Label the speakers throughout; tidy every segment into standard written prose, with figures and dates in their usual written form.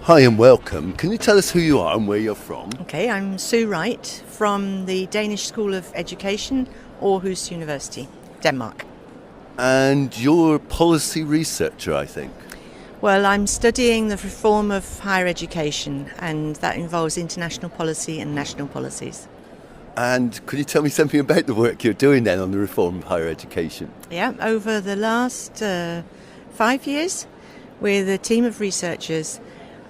Speaker 1: Hi and welcome. Can you tell us who you are and where you're from?
Speaker 2: Okay, I'm Sue Wright from the Danish School of Education, Aarhus University, Denmark.
Speaker 1: And you're a policy researcher, I think.
Speaker 2: Well, I'm studying the reform of higher education, and that involves international policy and national policies.
Speaker 1: And could you tell me something about the work you're doing then on the reform of higher education?
Speaker 2: Yeah, over the last 5 years, with a team of researchers,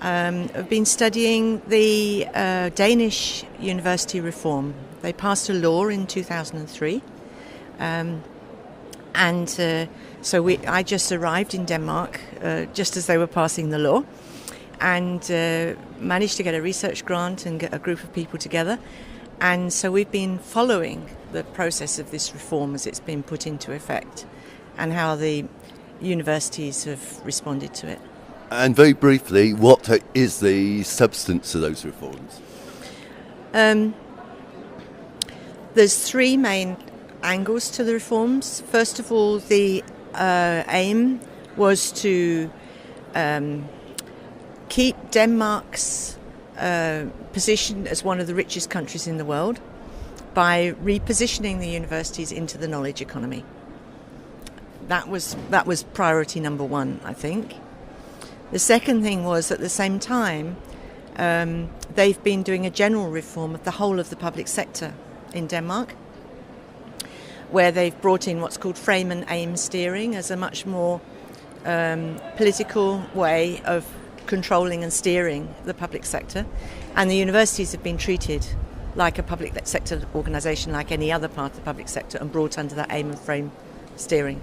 Speaker 2: I've been studying the Danish university reform. They passed a law in 2003, so I just arrived in Denmark just as they were passing the law, and managed to get a research grant and get a group of people together. And so we've been following the process of this reform as it's been put into effect and how the universities have responded to it.
Speaker 1: And very briefly, what is the substance of those reforms?
Speaker 2: There's three main angles to the reforms. First of all, the aim was to keep Denmark's position as one of the richest countries in the world by repositioning the universities into the knowledge economy. That was priority number one, I think. The second thing was, at the same time, they've been doing a general reform of the whole of the public sector in Denmark, where they've brought in what's called frame and aim steering as a much more political way of controlling and steering the public sector. And the universities have been treated like a public sector organisation, like any other part of the public sector, and brought under that aim and frame steering.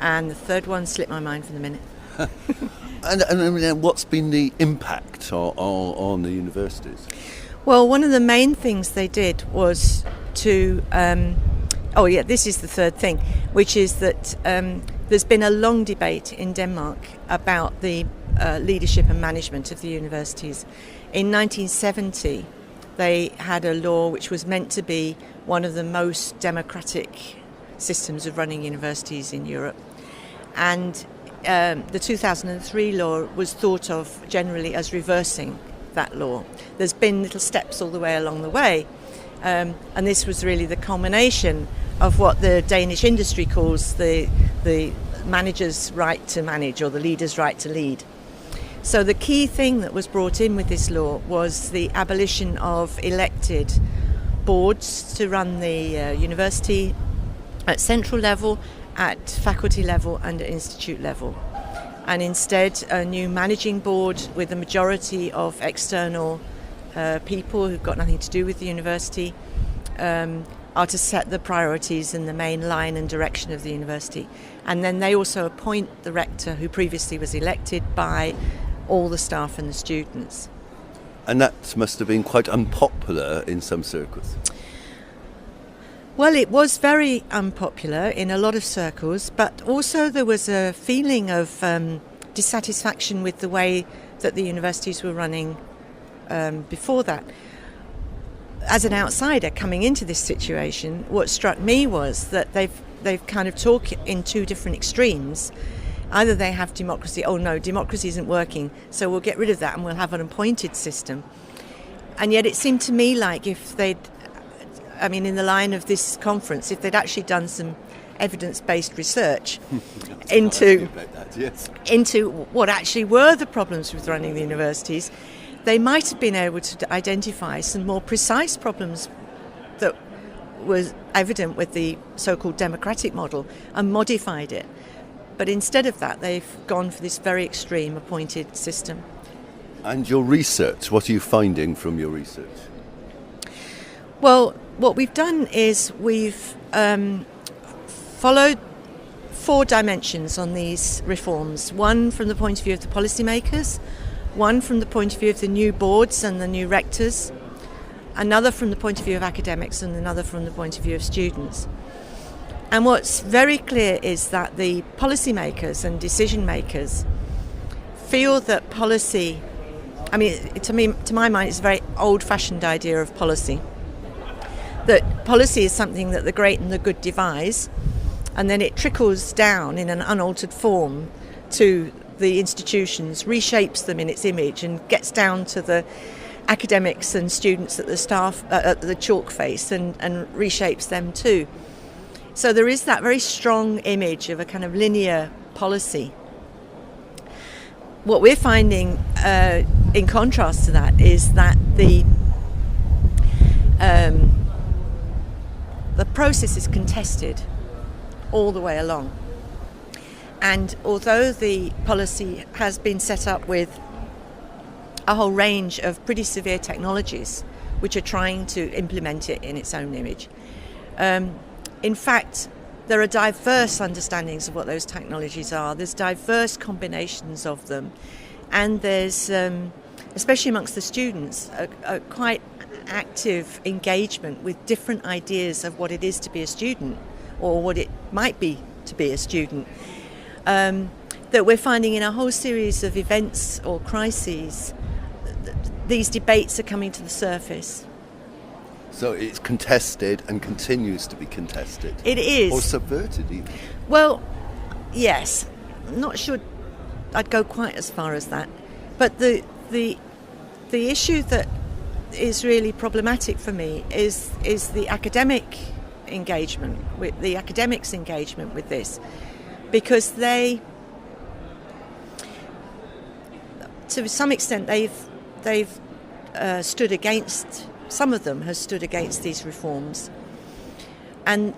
Speaker 2: And the third one slipped my mind for the minute.
Speaker 1: And what's been the impact on the universities?
Speaker 2: Well, one of the main things they did was to... this is the third thing, which is that there's been a long debate in Denmark about the leadership and management of the universities. In 1970, they had a law which was meant to be one of the most democratic systems of running universities in Europe. And the 2003 law was thought of generally as reversing that law. There's been little steps all the way along the way, and this was really the culmination of what the Danish industry calls the manager's right to manage, or the leader's right to lead. So the key thing that was brought in with this law was the abolition of elected boards to run the university at central level, at faculty level and at institute level. And instead, a new managing board with a majority of external people who've got nothing to do with the university are to set the priorities and the main line and direction of the university. And then they also appoint the rector, who previously was elected by all the staff and the students.
Speaker 1: And that must have been quite unpopular in some circles.
Speaker 2: Well, it was very unpopular in a lot of circles, but also there was a feeling of dissatisfaction with the way that the universities were running before that. As an outsider coming into this situation, what struck me was that they've kind of talked in two different extremes. Either they have democracy, oh no, democracy isn't working, so we'll get rid of that and we'll have an appointed system. And yet it seemed to me like if in the line of this conference, if they'd actually done some evidence-based research into what actually were the problems with running the universities, they might have been able to identify some more precise problems that was evident with the so-called democratic model and modified it. But instead of that, they've gone for this very extreme appointed system.
Speaker 1: And your research, what are you finding from your research?
Speaker 2: Well, what we've done is we've followed 4 dimensions on these reforms. One from the point of view of the policymakers, one from the point of view of the new boards and the new rectors, another from the point of view of academics, and another from the point of view of students. And what's very clear is that the policymakers and decision makers feel that policy, to my mind, it's a very old-fashioned idea of policy. That policy is something that the great and the good devise, and then it trickles down in an unaltered form to the institutions, reshapes them in its image, and gets down to the academics and students at the staff at the chalk face and reshapes them too. So there is that very strong image of a kind of linear policy. What we're finding in contrast to that is that the process is contested all the way along. And although the policy has been set up with a whole range of pretty severe technologies which are trying to implement it in its own image, in fact, there are diverse understandings of what those technologies are. There's diverse combinations of them. And there's, especially amongst the students, a quite active engagement with different ideas of what it is to be a student, or what it might be to be a student, that we're finding in a whole series of events or crises. These debates are coming to the surface.
Speaker 1: So it's contested and continues to be contested.
Speaker 2: It is.
Speaker 1: Or subverted even.
Speaker 2: Well, yes. I'm not sure I'd go quite as far as that. But the issue that is really problematic for me is the academic engagement, with the academics' engagement with this. Because they, to some extent, they've stood against. Some of them have stood against these reforms, and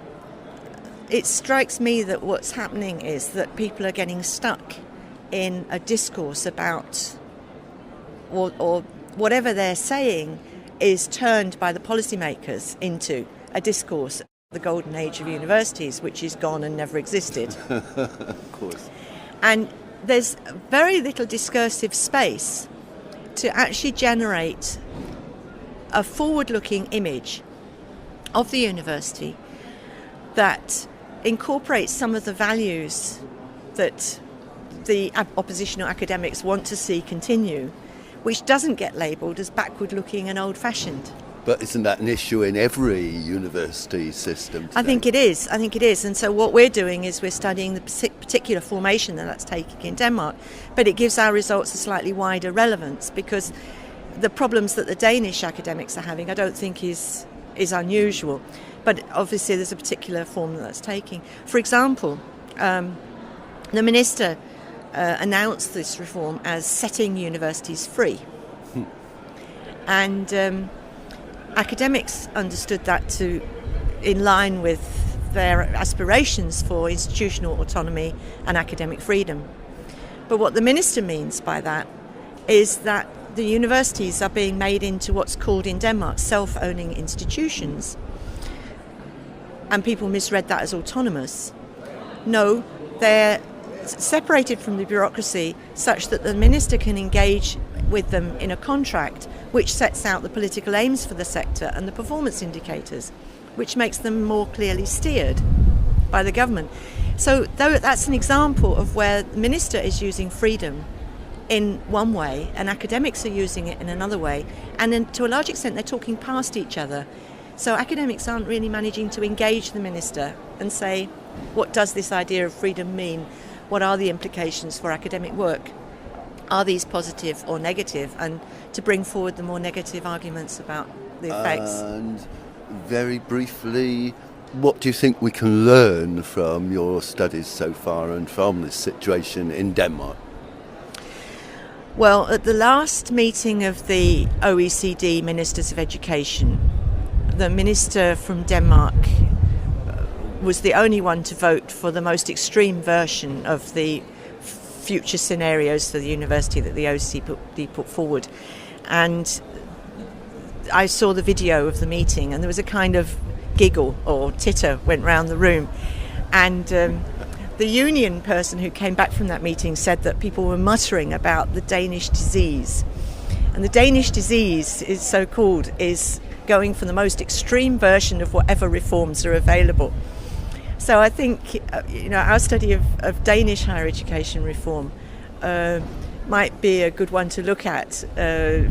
Speaker 2: it strikes me that what's happening is that people are getting stuck in a discourse about, or whatever they're saying is turned by the policymakers into a discourse. The golden age of universities, which is gone and never existed.
Speaker 1: Of course.
Speaker 2: And there's very little discursive space to actually generate a forward-looking image of the university that incorporates some of the values that the oppositional academics want to see continue, which doesn't get labelled as backward-looking and old-fashioned.
Speaker 1: But isn't that an issue in every university system today?
Speaker 2: I think it is. And so what we're doing is we're studying the particular formation that's taking in Denmark, but it gives our results a slightly wider relevance, because the problems that the Danish academics are having I don't think is unusual, but obviously there's a particular form that's taking. For example, the minister announced this reform as setting universities free. And academics understood that to in line with their aspirations for institutional autonomy and academic freedom. But what the minister means by that is that the universities are being made into what's called in Denmark self-owning institutions. And people misread that as autonomous. No, they're separated from the bureaucracy such that the minister can engage with them in a contract which sets out the political aims for the sector and the performance indicators, which makes them more clearly steered by the government. So that's an example of where the minister is using freedom in one way and academics are using it in another way, and then to a large extent they're talking past each other. So academics aren't really managing to engage the minister and say, what does this idea of freedom mean? What are the implications for academic work? Are these positive or negative? And to bring forward the more negative arguments about the effects.
Speaker 1: And very briefly, what do you think we can learn from your studies so far and from this situation in Denmark?
Speaker 2: Well, at the last meeting of the OECD Ministers of Education, the minister from Denmark was the only one to vote for the most extreme version of the future scenarios for the university that the OECD put forward. And I saw the video of the meeting, and there was a kind of giggle or titter went round the room. And the union person who came back from that meeting said that people were muttering about the Danish disease. And the Danish disease is so called is going for the most extreme version of whatever reforms are available. So I think our study of Danish higher education reform might be a good one to look at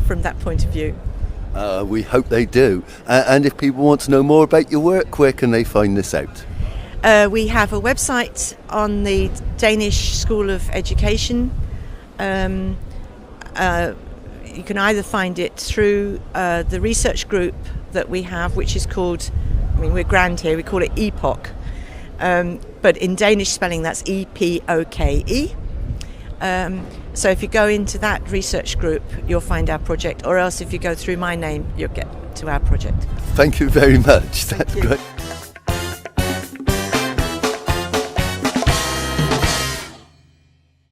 Speaker 2: from that point of view.
Speaker 1: We hope they do. And if people want to know more about your work, where can they find this out?
Speaker 2: We have a website on the Danish School of Education, you can either find it through the research group that we have, which is called, we're grand here, we call it EPOK, but in Danish spelling that's EPOKE. So if you go into that research group, you'll find our project, or else if you go through my name, you'll get to our project.
Speaker 1: Thank you very much. That's great.